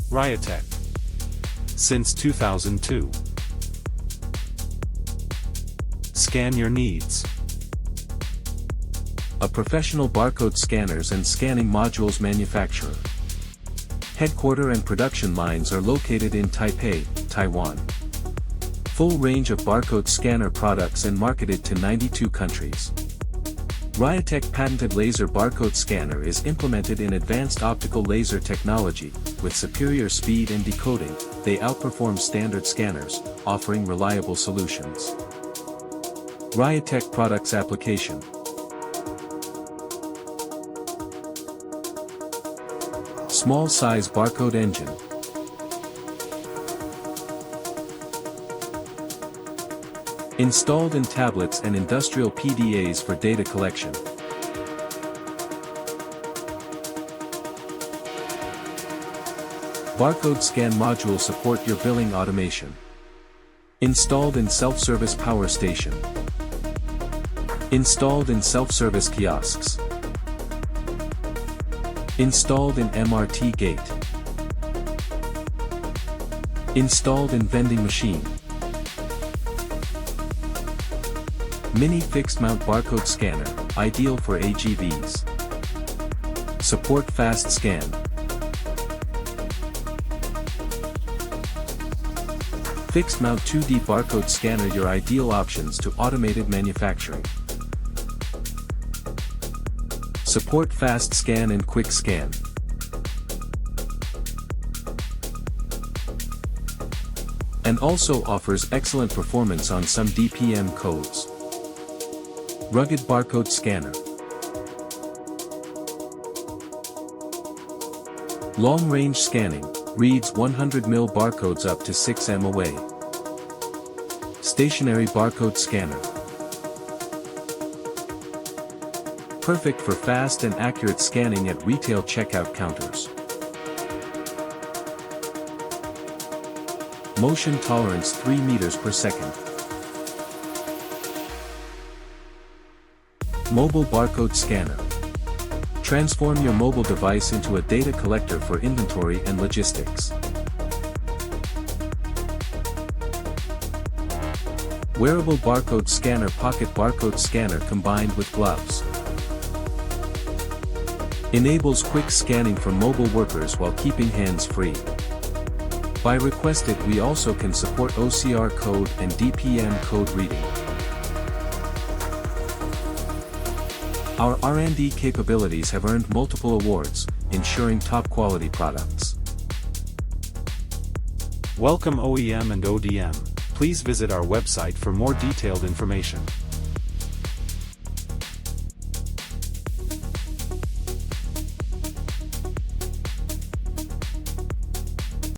RIOTEC. Since 2002. Scan your needs. A professional barcode scanners and scanning modules manufacturer. Headquarter and production lines are located in Taipei, Taiwan. Full range of barcode scanner products and marketed to 92 countries. RIOTEC patented laser barcode scanner is implemented in advanced optical laser technology. With superior speed and decoding, they outperform standard scanners, offering reliable solutions. RIOTEC products application. Small size barcode engine. Installed in tablets and industrial PDAs for data collection. Barcode scan module support your billing automation. Installed in self-service power station. Installed in self-service kiosks. Installed in MRT gate. Installed in vending machine. Mini fixed mount barcode scanner, ideal for AGVs. Support fast scan. Fixed mount 2D barcode scanner, your ideal options to automated manufacturing. Support fast scan and quick scan. And also offers excellent performance on some DPM codes. Rugged barcode scanner. Long-range scanning, reads 100mm barcodes up to 6 m away. Stationary barcode scanner. Perfect for fast and accurate scanning at retail checkout counters. Motion tolerance 3 meters per second. Mobile barcode scanner. Transform your mobile device into a data collector for inventory and logistics. Wearable barcode scanner, pocket barcode scanner combined with gloves. Enables quick scanning for mobile workers while keeping hands free. By requested, we also can support OCR code and DPM code reading. Our R&D capabilities have earned multiple awards, ensuring top quality products. Welcome OEM and ODM. Please visit our website for more detailed information.